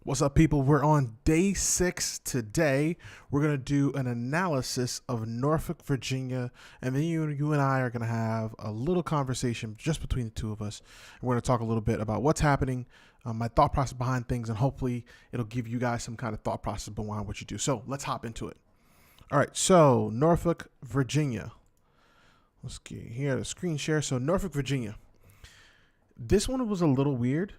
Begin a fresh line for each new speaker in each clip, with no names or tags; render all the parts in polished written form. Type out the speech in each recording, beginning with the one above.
What's up, people? We're on day 6 today. We're going to do an analysis of Norfolk, Virginia, and then you and I are going to have a little conversation just between the two of us. We're going to talk a little bit about what's happening, my thought process behind things, and hopefully it'll give you guys some kind of thought process behind what you do. So let's hop into it. All right, so Norfolk, Virginia. Let's get here the screen share. So Norfolk, Virginia. This one was a little weird.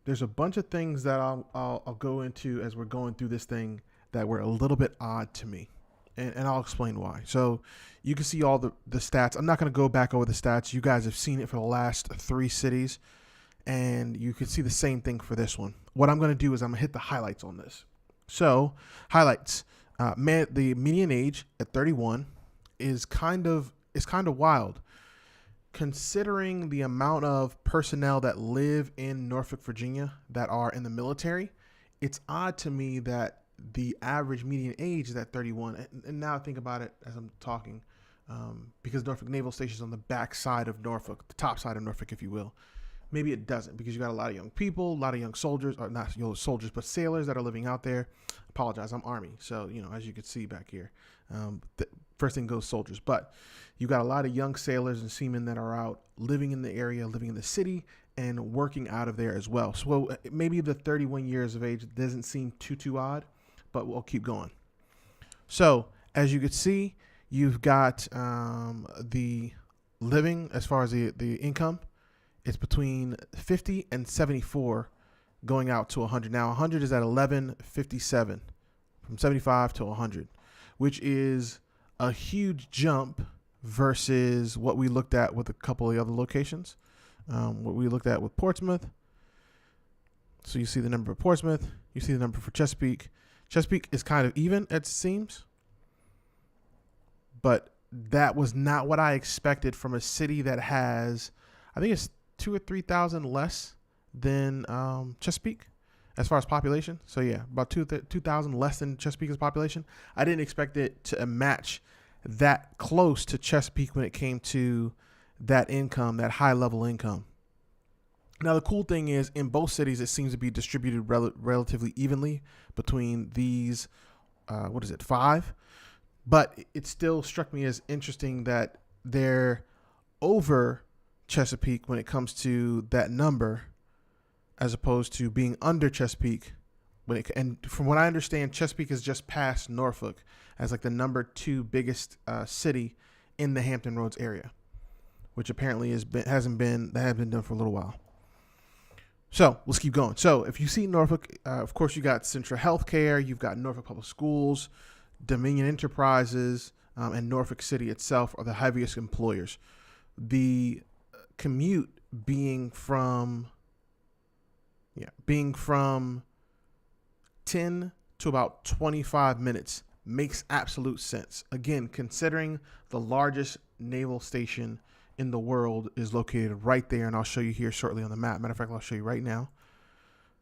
There's a bunch of things that I'll go into as we're going through this thing that were a little bit odd to me. And I'll explain why. So you can see all the stats. I'm not going to go back over the stats. You guys have seen it for the last 3 cities. And you can see the same thing for this one. What I'm going to do is I'm going to hit the highlights on this. So highlights. The median age at 31 is kind of wild. Considering the amount of personnel that live in Norfolk, Virginia that are in the military, it's odd to me that the average median age is at 31. And now I think about it as I'm talking, because Norfolk Naval Station is on the back side of Norfolk, the top side of Norfolk, if you will. Maybe it doesn't, because you got a lot of young people, a lot of young soldiers, or not soldiers, but sailors that are living out there. Apologize, I'm Army. So, as you can see back here, the first thing goes soldiers. But you got a lot of young sailors and seamen that are out living in the area, living in the city, and working out of there as well. So maybe the 31 years of age doesn't seem too odd, but we'll keep going. So as you can see, you've got the living as far as the income. It's between 50 and 74 going out to 100. Now 100 is at 1157 from 75 to 100, which is a huge jump versus what we looked at with a couple of the other locations. What we looked at with Portsmouth. So you see the number of Portsmouth. You see the number for Chesapeake. Chesapeake is kind of even, it seems. But that was not what I expected from a city that has, I think it's 2,000 or 3,000 less than Chesapeake as far as population. So yeah, about 2,000 less than Chesapeake's population. I didn't expect it to match that close to Chesapeake when it came to that income, that high level income. Now, the cool thing is in both cities, it seems to be distributed relatively evenly between these, 5? But it still struck me as interesting that they're over Chesapeake when it comes to that number, as opposed to being under Chesapeake. And from what I understand, Chesapeake is just past Norfolk as like the number 2 biggest city in the Hampton Roads area, which apparently hasn't been done for a little while. So let's keep going. So if you see Norfolk, of course you got Central Healthcare, you've got Norfolk Public Schools, Dominion Enterprises, and Norfolk City itself are the heaviest employers. The commute being from 10 to about 25 minutes makes absolute sense. Again, considering the largest naval station in the world is located right there, and I'll show you here shortly on the map. Matter of fact, I'll show you right now.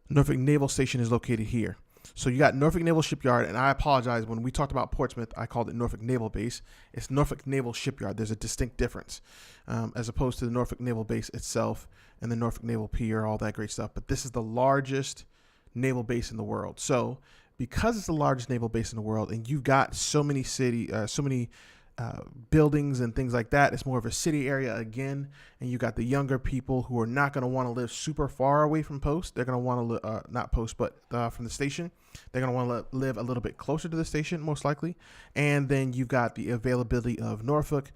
Norfolk Naval Station is located here. So you got Norfolk Naval Shipyard, and I apologize, when we talked about Portsmouth, I called it Norfolk Naval Base. It's Norfolk Naval Shipyard. There's a distinct difference, as opposed to the Norfolk Naval Base itself and the Norfolk Naval Pier, all that great stuff. But this is the largest naval base in the world. So because it's the largest naval base in the world, and you've got so many buildings and things like that, it's more of a city area again. And you got the younger people who are not going to want to live super far away from post. They're going to want to not post, but from the station. They're going to want to live a little bit closer to the station, most likely. And then you've got the availability of Norfolk,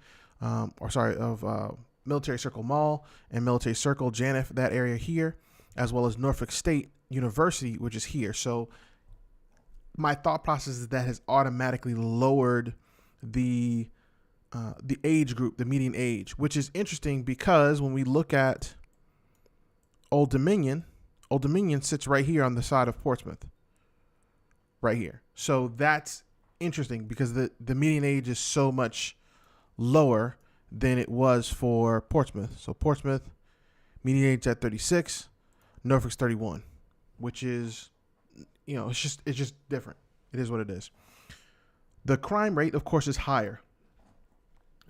Military Circle Mall and Military Circle, Janif, that area here, as well as Norfolk State University, which is here. So my thought process is that has automatically lowered the age group, the median age, which is interesting because when we look at Old Dominion sits right here on the side of Portsmouth, right here. So that's interesting because the median age is so much lower than it was for Portsmouth. So Portsmouth, median age at 36, Norfolk's 31, which is, it's just different. It is what it is. The crime rate, of course, is higher.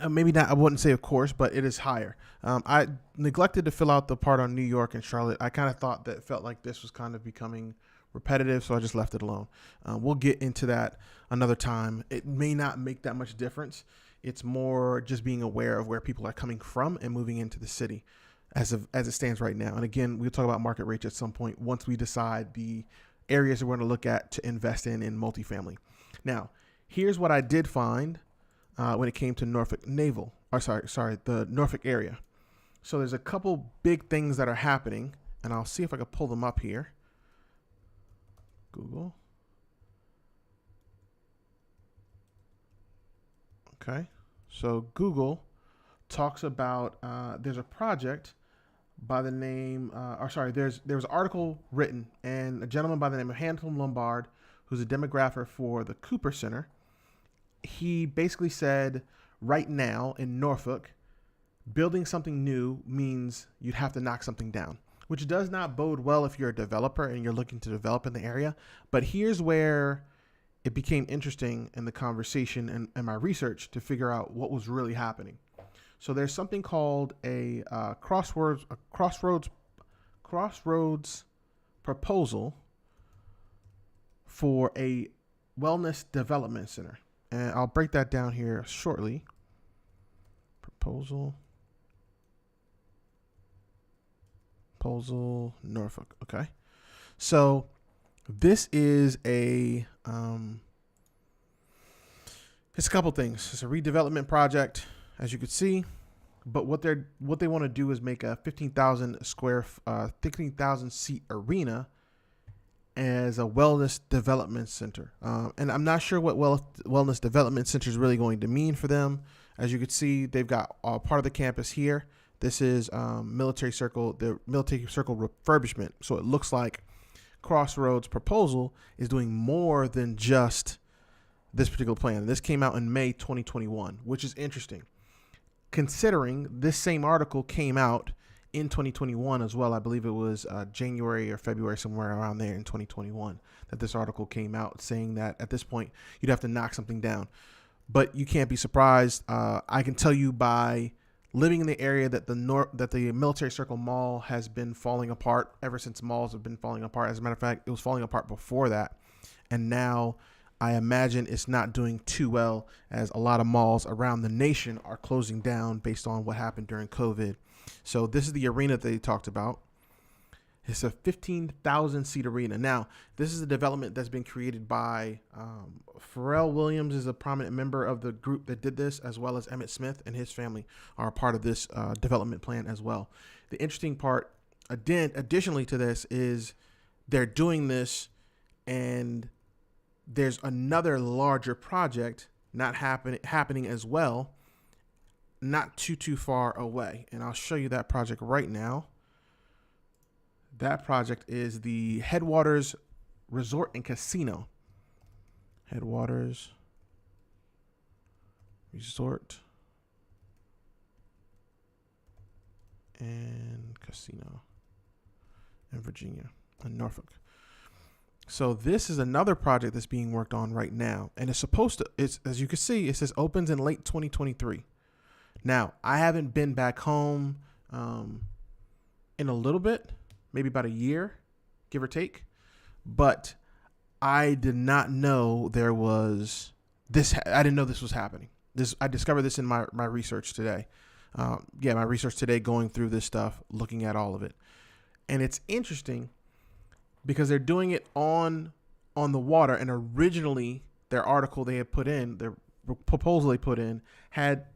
Maybe not. I wouldn't say of course, but it is higher. I neglected to fill out the part on New York and Charlotte. I kind of thought that felt like this was kind of becoming repetitive, so I just left it alone. We'll get into that another time. It may not make that much difference. It's more just being aware of where people are coming from and moving into the city as it stands right now. And again, we'll talk about market rates at some point once we decide the areas that we're going to look at to invest in multifamily. Now, here's what I did find when it came to Norfolk Naval, or the Norfolk area. So there's a couple big things that are happening, and I'll see if I can pull them up here. Google. Okay. So Google talks about there's a project by the name, there was an article written, and a gentleman by the name of Hampton Lombard, who's a demographer for the Cooper Center. He basically said right now in Norfolk, building something new means you'd have to knock something down, which does not bode well if you're a developer and you're looking to develop in the area. But here's where it became interesting in the conversation and my research to figure out what was really happening. So there's something called a crossroads proposal for a wellness development center. And I'll break that down here shortly. Proposal Norfolk. Okay. So this is it's a couple things. It's a redevelopment project, as you can see, but what they want to do is make a 15,000 seat arena as a wellness development center. And I'm not sure what wellness development center is really going to mean for them. As you can see, they've got part of the campus here. This is the military circle refurbishment. So it looks like Crossroads proposal is doing more than just this particular plan. This came out in May 2021, which is interesting, considering this same article came out in 2021 as well. I believe it was January or February, somewhere around there in 2021, that this article came out saying that at this point you'd have to knock something down. But you can't be surprised. I can tell you by living in the area that the Military Circle Mall has been falling apart ever since malls have been falling apart. As a matter of fact, it was falling apart before that. And now I imagine it's not doing too well, as a lot of malls around the nation are closing down based on what happened during COVID. So this is the arena that they talked about. It's a 15,000 seat arena. Now, this is a development that's been created by Pharrell Williams is a prominent member of the group that did this, as well as Emmett Smith and his family are a part of this development plan as well. The interesting part, additionally to this, is they're doing this, and there's another larger project not happening as well, not too far away. And I'll show you that project right now. That project is the Headwaters Resort and Casino. Headwaters Resort and Casino in Virginia, in Norfolk. So this is another project that's being worked on right now, and it's as you can see, it says opens in late 2023. Now, I haven't been back home in a little bit, maybe about a year, give or take, but I did not know there was this. I didn't know this was happening. I discovered this in my research today. My research today, going through this stuff, looking at all of it, and it's interesting because they're doing it on the water. And originally, their article they had put in, their proposal they put in, had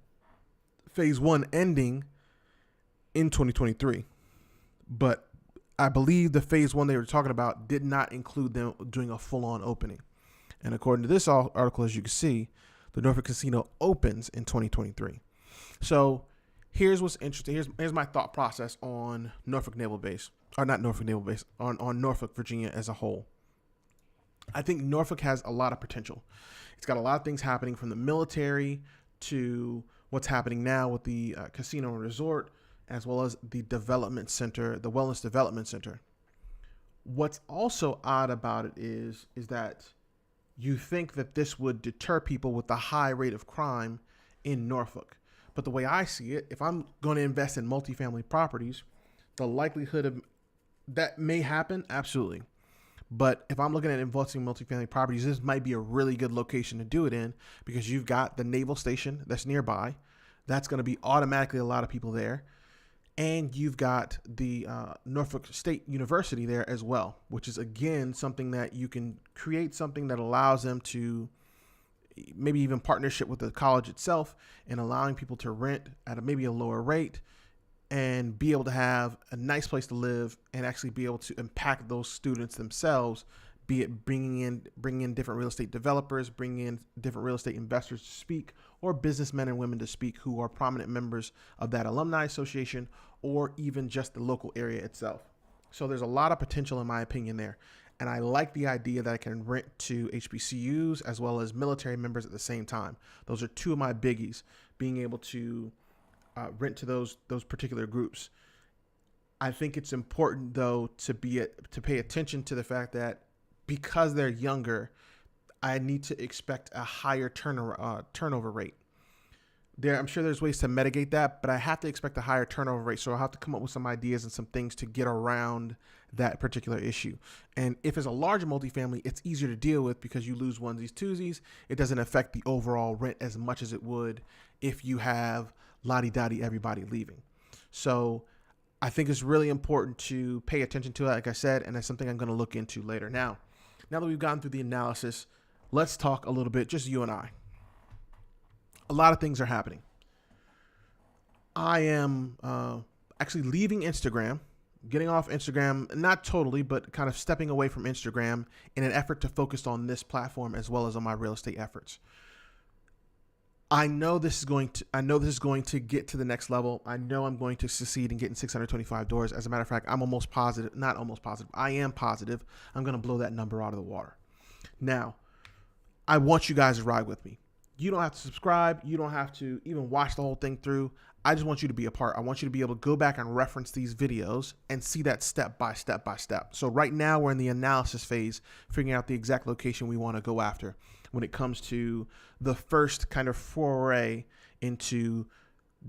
phase one ending in 2023, but I believe the phase one they were talking about did not include them doing a full-on opening. And according to this article, as you can see, the Norfolk Casino opens in 2023. So here's what's interesting. Here's my thought process on Norfolk Naval Base, or not Norfolk Naval Base, on Norfolk, Virginia as a whole. I think Norfolk has a lot of potential. It's got a lot of things happening, from the military to what's happening now with the casino and resort, as well as the development center, the wellness development center. What's also odd about it is that you think that this would deter people with the high rate of crime in Norfolk. But the way I see it, if I'm going to invest in multifamily properties, the likelihood of that may happen, absolutely. But if I'm looking at investing in multifamily properties, this might be a really good location to do it in because you've got the naval station that's nearby. That's going to be automatically a lot of people there. And you've got the Norfolk State University there as well, which is, again, something that you can create something that allows them to maybe even partnership with the college itself and allowing people to rent at maybe a lower rate and be able to have a nice place to live and actually be able to impact those students themselves, be it bringing in different real estate developers, bringing in different real estate investors to speak, or businessmen and women to speak who are prominent members of that alumni association or even just the local area itself. So there's a lot of potential, in my opinion, there. And I like the idea that I can rent to HBCUs as well as military members at the same time. Those are two of my biggies, being able to rent to those particular groups. I think it's important, though, to pay attention to the fact that because they're younger, I need to expect a higher turnover rate. I'm sure there's ways to mitigate that, but I have to expect a higher turnover rate. So I'll have to come up with some ideas and some things to get around that particular issue. And if it's a larger multifamily, it's easier to deal with because you lose onesies, twosies. It doesn't affect the overall rent as much as it would if you have lottie-dottie everybody leaving. So I think it's really important to pay attention to it, like I said, and that's something I'm going to look into later. Now that we've gone through the analysis, let's talk a little bit, just you and I. A lot of things are happening. I am actually leaving Instagram, getting off Instagram, not totally, but kind of stepping away from Instagram in an effort to focus on this platform as well as on my real estate efforts. I know this is going to get to the next level. I know I'm going to succeed in getting 625 doors. As a matter of fact, I am positive I'm going to blow that number out of the water. Now, I want you guys to ride with me. You don't have to subscribe. You don't have to even watch the whole thing through. I just want you to be a part. I want you to be able to go back and reference these videos and see that step by step by step. So right now we're in the analysis phase, figuring out the exact location we want to go after when it comes to the first kind of foray into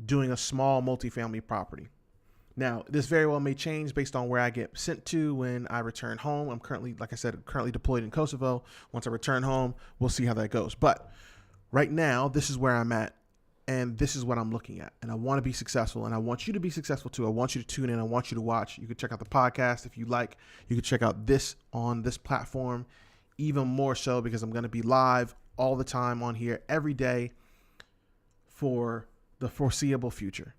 doing a small multifamily property. Now, this very well may change based on where I get sent to when I return home. I'm currently, like I said, deployed in Kosovo. Once I return home, we'll see how that goes. But right now, this is where I'm at, and this is what I'm looking at. And I want to be successful, and I want you to be successful too. I want you to tune in. I want you to watch. You can check out the podcast if you like. You can check out this on this platform, even more so because I'm going to be live all the time on here every day for the foreseeable future.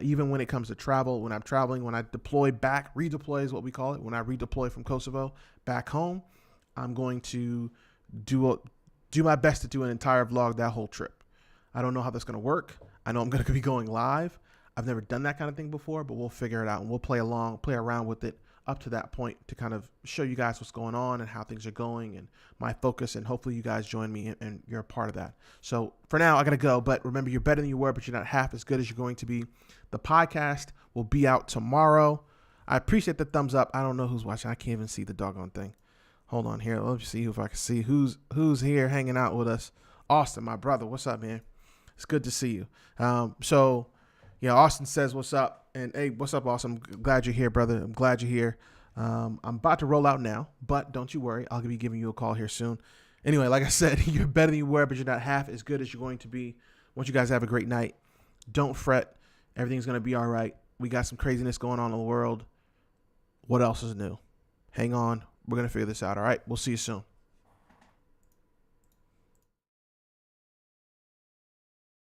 Even when it comes to travel, when I'm traveling, when I redeploy is what we call it. When I redeploy from Kosovo back home, I'm going to do my best to do an entire vlog that whole trip. I don't know how that's going to work. I know I'm going to be going live. I've never done that kind of thing before, but we'll figure it out and we'll play around with it up to that point to kind of show you guys what's going on and how things are going and my focus, and hopefully you guys join me and you're a part of that. So for now, I got to go, but remember, you're better than you were, but you're not half as good as you're going to be. The podcast will be out tomorrow. I appreciate the thumbs up. I don't know who's watching. I can't even see the doggone thing. Hold on here. Let me see if I can see who's here hanging out with us. Austin, my brother. What's up, man? It's good to see you. Austin says, what's up? And hey, what's up, Austin? I'm glad you're here, brother. I'm glad you're here. I'm about to roll out now, but don't you worry. I'll be giving you a call here soon. Anyway, like I said, you're better than you were, but you're not half as good as you're going to be. I want you guys to have a great night. Don't fret. Everything's going to be all right. We got some craziness going on in the world. What else is new? Hang on. We're going to figure this out. All right. We'll see you soon.